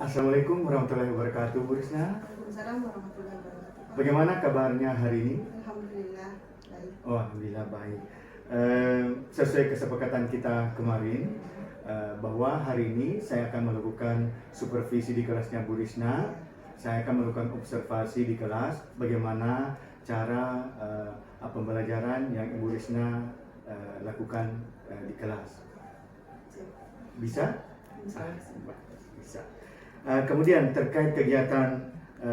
Assalamualaikum warahmatullahi wabarakatuh, Bu Risna. Waalaikumsalam warahmatullahi wabarakatuh. Bagaimana kabarnya hari ini? Alhamdulillah baik. Oh, alhamdulillah baik. Sesuai kesepakatan kita kemarin bahwa hari ini saya akan melakukan supervisi di kelasnya Bu Risna. Saya akan melakukan observasi di kelas bagaimana cara pembelajaran yang Ibu Risna lakukan di kelas. Bisa? Bisa. Kemudian terkait kegiatan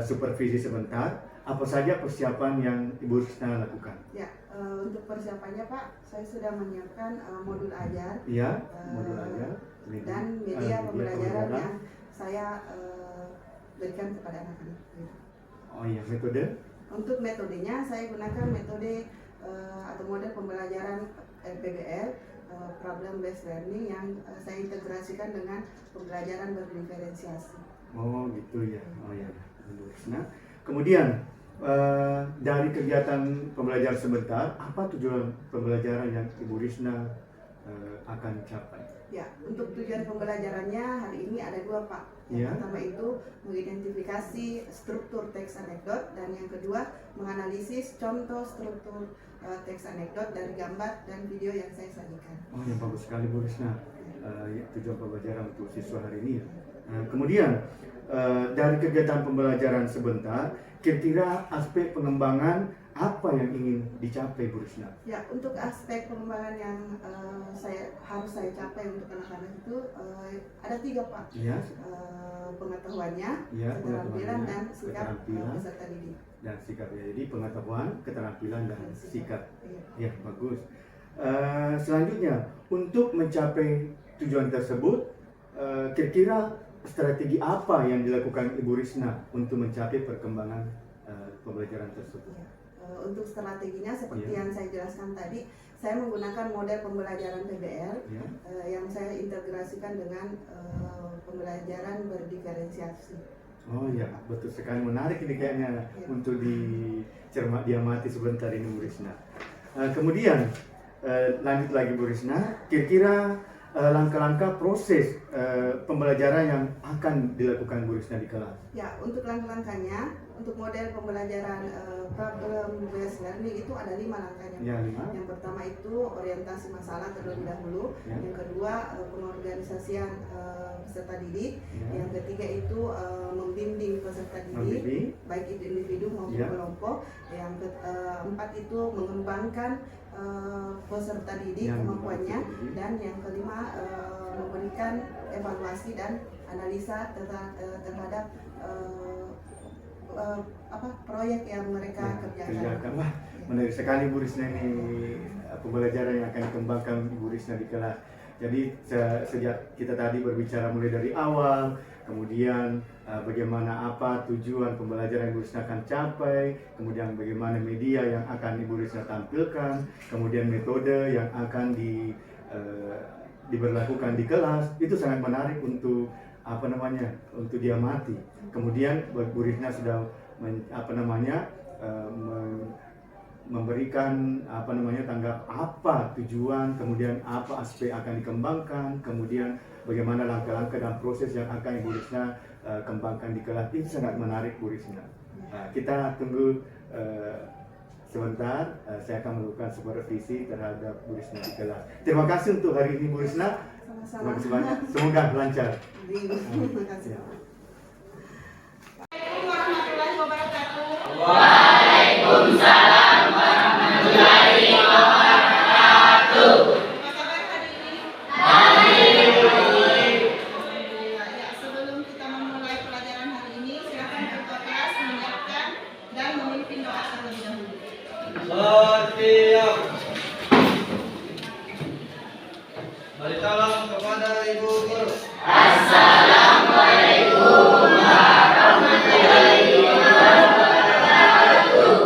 supervisi sebentar, apa saja persiapan yang Ibu Risna lakukan? Ya, untuk persiapannya Pak, saya sudah menyiapkan modul ajar. Iya, modul ajar dan media pembelajaran yang saya berikan kepada anak-anak. Oh iya, metode? Untuk metodenya saya gunakan metode atau model pembelajaran PBL, problem based learning, yang saya integrasikan dengan pembelajaran berdiferensiasi. Oh gitu ya. Oh ya. Nah, kemudian dari kegiatan pembelajaran sebentar, apa tujuan pembelajaran yang Ibu Risna akan capai? Ya, untuk tujuan pembelajarannya hari ini ada dua Pak. Yang pertama itu mengidentifikasi struktur teks anekdot, dan yang kedua menganalisis contoh struktur teks anekdot dari gambar dan video yang saya sajikan. Oh yang bagus sekali Bu Risna. Tujuan pembelajaran untuk siswa hari ini ya. Kemudian dari kegiatan pembelajaran sebentar, kira-kira aspek pengembangan apa yang ingin dicapai Bu Risna? Ya, untuk aspek pengembangan yang harus saya capai untuk anak-anak itu ada tiga Pak. Ya. Pengetahuannya, Ya, keterampilan dan sikap peserta didik. Dan sikap ya, jadi pengetahuan, keterampilan dan sikap. Ya, bagus. Selanjutnya, untuk mencapai tujuan tersebut, kira-kira strategi apa yang dilakukan Ibu Risna untuk mencapai perkembangan pembelajaran tersebut? Ya. Untuk strateginya seperti yang saya jelaskan tadi, saya menggunakan model pembelajaran PBL yang saya integrasikan dengan pembelajaran berdiferensiasi. Oh ya, betul sekali, menarik ini kayaknya untuk diamati sebentar ini Bu Risna. Kemudian lanjut lagi Bu Risna, kira-kira langkah-langkah proses pembelajaran yang akan dilakukan Bu Risna di kelas? Ya, untuk langkah-langkahnya, untuk model pembelajaran problem based learning itu ada 5 langkahnya. Ya, 5. Yang pertama itu orientasi masalah terlebih dahulu. Yang kedua pengorganisasian peserta didik. Yang ketiga itu membimbing peserta didik, baik itu individu maupun kelompok. Yang keempat itu mengembangkan peserta didik kemampuannya, dan yang kelima memberikan evaluasi dan analisa terhadap proyek yang mereka kerjakan. Wah, menarik sekali Bu Risna ini pembelajaran yang akan dikembangkan Bu Risna di kelas. Jadi sejak kita tadi berbicara mulai dari awal, kemudian bagaimana apa tujuan pembelajaran Ibu Risna akan capai, kemudian bagaimana media yang akan Ibu Risna tampilkan, kemudian metode yang akan diberlakukan di kelas, itu sangat menarik untuk untuk diamati. Kemudian Bu Risna sudah memberikan tanggap apa tujuan, kemudian apa aspek akan dikembangkan, kemudian bagaimana langkah-langkah dan proses yang akan Ibu Risna kembangkan di kelas. Itu sangat menarik Bu Risna. Kita tunggu sebentar, saya akan melakukan supervisi terhadap Bu Risna di kelas. Terima kasih untuk hari ini Bu Risna. Terima kasih banyak. Semoga lancar. Terima kasih. Assalamualaikum warahmatullahi wabarakatuh. Waalaikumsalam warahmatullahi wabarakatuh. Apa kabar hari ini? Baik. Alhamdulillah. Ya, sebelum kita memulai pelajaran hari ini, silakan ketua kelas menyiapkan dan memimpin doa terlebih dahulu. Siap. Mari salam kepada Ibu Guru. Assalamualaikum warahmatullahi wabarakatuh.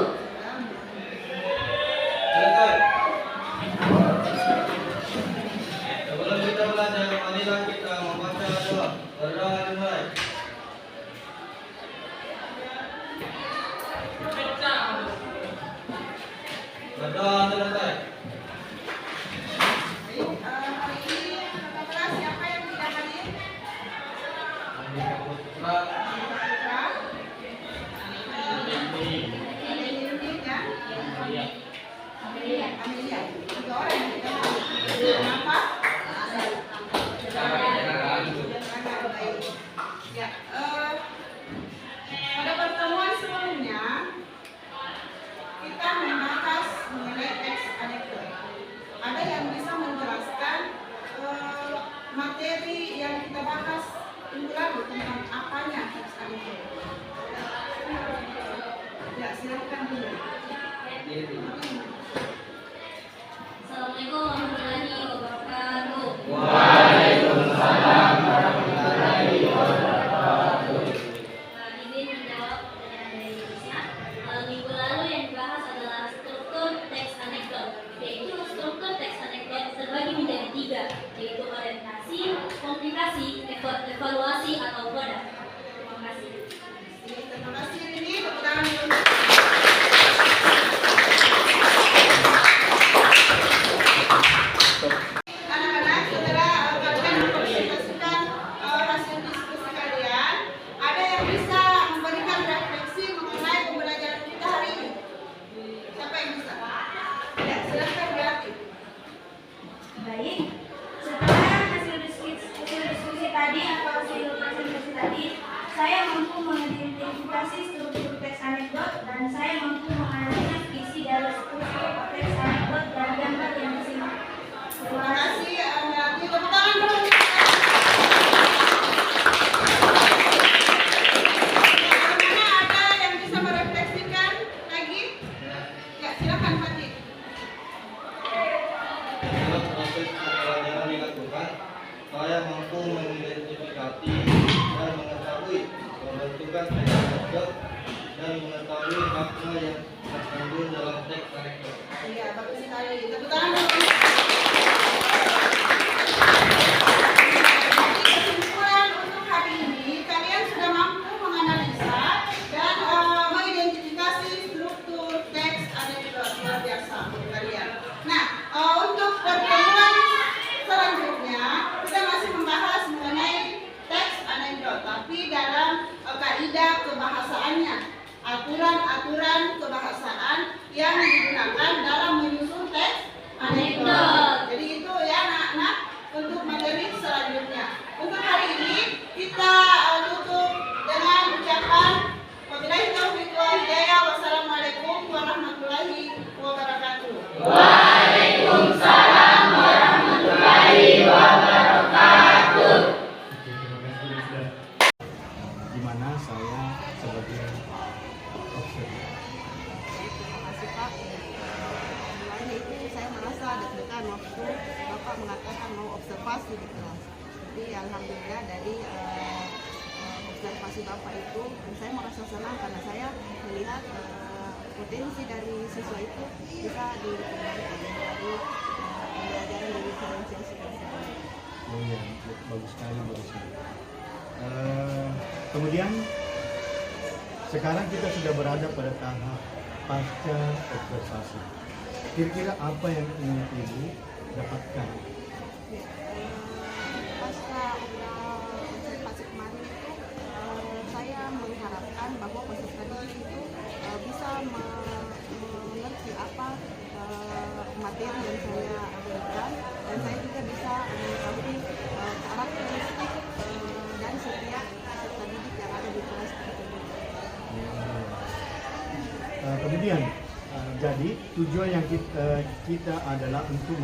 Selesai. Sebelum kita belajar, marilah kita membaca doa. Berdoa dimulai. diri. Assalamualaikum warahmatullahi wabarakatuh. Waalaikumsalam warahmatullahi wabarakatuh. Izin menjawab pertanyaan dari Indonesia. Minggu lalu yang dibahas adalah struktur teks anekdot, yaitu struktur teks anekdot terbagi menjadi 3, yaitu orientasi, komplikasi, evaluasi atau produk. Terima kasih. Terima kasih Rini. Tepuk tangan dulu. Anak-anak, setelah kalian mempresentasikan hasil diskusi kalian, ada yang bisa memberikan refleksi mengenai pembelajaran kita hari ini? Siapa yang bisa? Ya, silakan berarti. Baik, setelah hasil diskusi tadi atau hasil presentasi tadi, saya mampu mengidentifikasi struktur teks anekdot dan saya mampu menganalisis isi dari struktur teks anekdot dan gambar yang disimak. Terima kasih Melati. Tepuk tangan dulu. Bagaimana ada yang bisa merefleksikan lagi? Ya, silakan Fatih. Dalam proses pembelajaran dilakukan, saya mampu mengidentifikasi dan mengetahui pembentukan teks anekdot dan mengetahui makna yang terkandung dalam teks anekdot. Iya, bagus sekali. Tepuk tangan dulu. Kesimpulan untuk hari ini, kalian sudah mampu menganalisa dan mengidentifikasi struktur teks anekdot. Luar biasa untuk kalian. Nah, untuk pertemuan selanjutnya kita masih membahas mengenai teks anekdot, tapi dalam kaidah kebahasaannya, aturan-aturan kebahasaan yang digunakan dalam menyusun teks anekdot. Jadi itu ya anak-anak untuk materi selanjutnya. Untuk hari ini kita tutup dengan ucapan wabillahi taufiq wal hidayah. Wassalamualaikum warahmatullahi wabarakatuh. Waalaikumsalam warahmatullahi wabarakatuh. Terima kasih sudah. Di mana saya sebagai observer. Terima kasih Pak. Selain itu saya merasa deg-degan waktu Bapak mengatakan mau observasi di kelas. Jadi alhamdulillah dari observasi Bapak itu saya merasa senang karena saya melihat potensi dari siswa itu bisa dikembangkan dari pembelajaran dari diferensiasi tersebut. Oh iya, bagus sekali, bagus sekali. Kemudian sekarang kita sudah berada pada tahap pasca observasi. Kira-kira apa yang ingin Ibu dapatkan? Pasca observasi kemarin itu saya mengharapkan bahwa peserta didik itu bisa mengerti apa materi yang saya berikan dan saya juga bisa mengetahui karakteristik dari setiap peserta didik yang ada di kelas tersebut. Kemudian jadi tujuan yang kita adalah untuk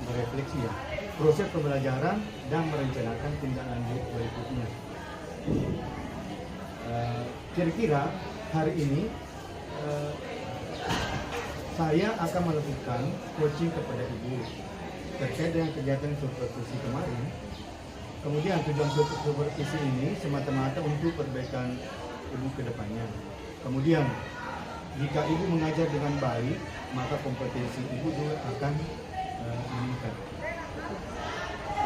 merefleksi ya, proses pembelajaran dan merencanakan tindak lanjut berikutnya. Kira-kira hari ini saya akan melakukan coaching kepada Ibu terkait dengan kegiatan supervisi kemarin. Kemudian tujuan supervisi ini semata-mata untuk perbaikan Ibu ke depannya. Kemudian jika Ibu mengajar dengan baik, maka kompetensi Ibu juga akan meningkat.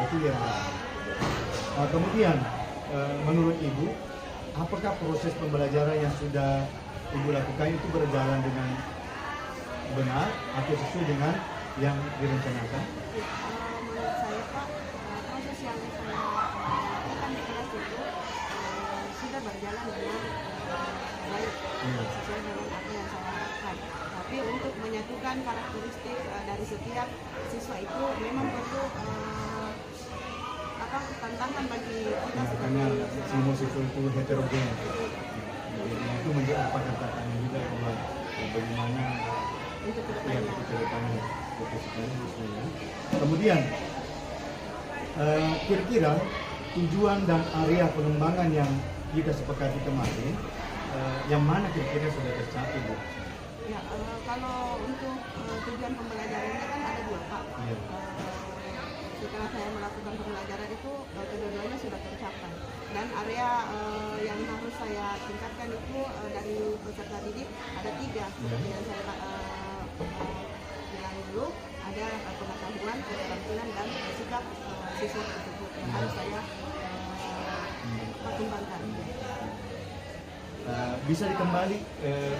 Itu yang kemudian menurut Ibu, apakah proses pembelajaran yang sudah Ibu lakukan itu berjalan dengan benar atau sesuai dengan yang direncanakan? Menurut saya Pak, proses yang saya lakukan di kelas itu sudah berjalan dengan baik sesuai dengan apa yang saya harapkan. Tapi untuk menyatukan karakteristik dari setiap siswa itu memang perlu tantangan bagi kita Karena sebagai semua siswa itu heterogen. Itu menjadi apa tantangannya juga bahwa bagaimana untuk ya ke depannya. Oke sekali sebenarnya. Kemudian kira-kira tujuan dan area pengembangan yang kita sepakati kemarin yang mana kira-kira sudah tercapai Bu? Ya, kalau untuk tujuan pembelajarannya kan ada dua, Pak. Iya. Setelah saya melakukan pembelajaran itu kedua-duanya sudah tercapai, dan area yang harus saya tingkatkan itu dari peserta didik ada 3 seperti yang saya bilang dulu, ada pengetahuan, keterampilan, dan sikap siswa tersebut yang harus saya kembangkan. Bisa dikembali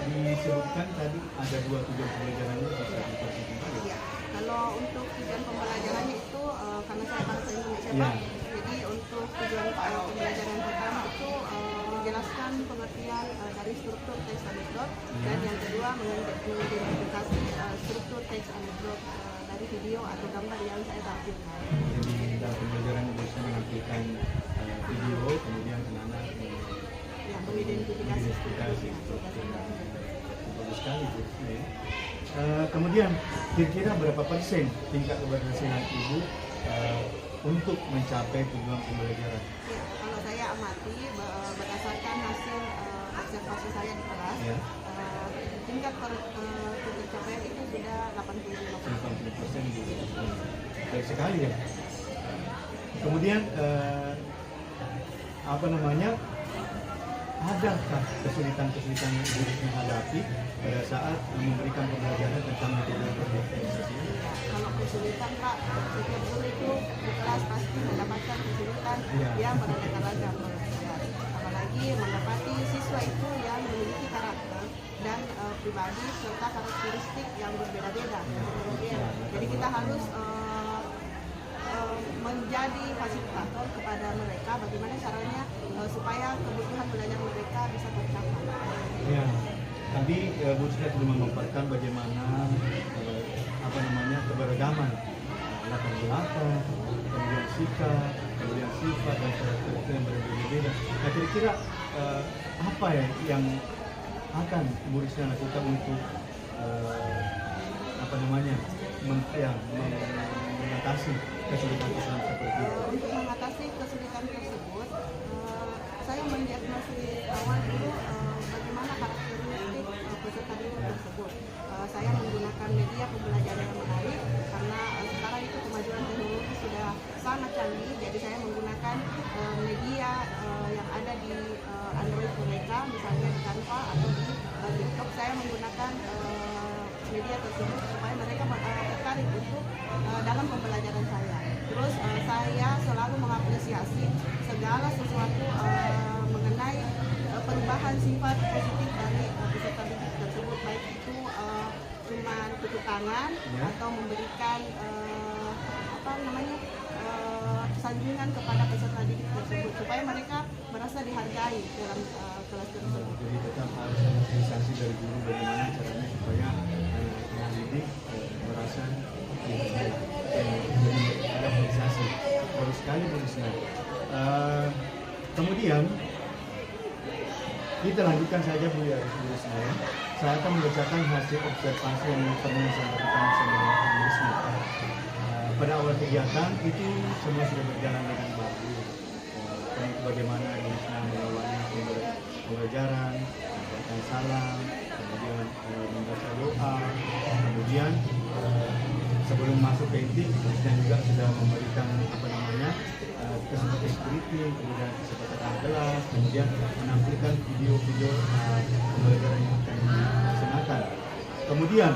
disebutkan tadi ada 2 tujuan pembelajarannya, bisa diperhatikan kembali. Ya, kalau untuk tujuan pembelajarannya itu karena saya bahasa Indonesia, Ya. Pak, jadi untuk tujuan pembelajaran pertama itu menjelaskan pengertian dari struktur teks anekdot, dan yang kedua mengidentifikasi struktur teks anekdot dari video atau gambar yang saya tampilkan. Jadi dalam pembelajaran bisa menampilkan video, kemudian anak-anak Ya, mengidentifikasi identifikasi strukturnya. bagus sekali Bu. Ya. Kemudian kira-kira berapa persen tingkat keberhasilan Ibu untuk mencapai tujuan pembelajaran? Ya, kalau saya amati berdasarkan hasil observasi saya di kelas, Ya. tingkat pencapaian itu sudah 85%. 80% Bu. Baik sekali ya. Kemudian adakah kesulitan-kesulitan yang Ibu hadapi pada saat memberikan pembelajaran tentang metode berorganisasi? Kalau kesulitan, Pak, setiap guru itu di kelas pasti mendapatkan kesulitan Iya. yang beraneka ragam. Apalagi mendapati siswa itu yang memiliki karakter dan pribadi serta karakteristik yang berbeda-beda. Jadi kita harus menjadi fasilitator kepada mereka, bagaimana caranya supaya kebutuhan belajar mereka bisa tercapai. Ya, tadi Bu Rizka sudah memaparkan bagaimana keberagaman latar belakang, kemudian sikap, kemudian sifat dan karakteristik yang berbeda-beda. Nah, kira-kira apa ya yang akan Bu Rizka lakukan untuk mengatasi kesulitan-kesulitan seperti itu? Untuk mengatasi kesulitan tersebut, saya mendiagnosis awal dulu bagaimana karakteristik peserta didik tersebut. Saya menggunakan media pembelajaran yang menarik karena sekarang itu kemajuan teknologi sudah sangat canggih, jadi saya menggunakan media yang ada di Android mereka, misalnya di Canva atau di TikTok. Saya menggunakan media tersebut supaya mereka tertarik untuk dalam pembelajaran saya. Terus saya selalu mengapresiasi segala sesuatu mengenai perubahan sifat positif dari peserta didik tersebut, baik itu cuma tepuk tangan atau memberikan sanjungan kepada peserta didik tersebut supaya mereka merasa dihargai dalam kelas tersebut. Jadi tetap harus ada apresiasi dari guru bagaimana caranya supaya anak didik merasa dihargai dan ada apresiasi. Bagus sekali Bu Rizka. Kemudian kita lanjutkan saja Bu Rizka ya. Saya akan membacakan hasil observasi yang pernah saya lakukan sama Bu Rizka. Pada awal kegiatan itu semua sudah berjalan dengan bagus. Bagaimana Bu Rizka mengawali pembelajaran, membacakan salam, kemudian membaca doa, kemudian sebelum masuk ke inti, Bu Rizka juga sudah memberikan kesempatan kemudian kesepakatan kelas, kemudian menampilkan video-video pembelajaran yang akan dilaksanakan. Kemudian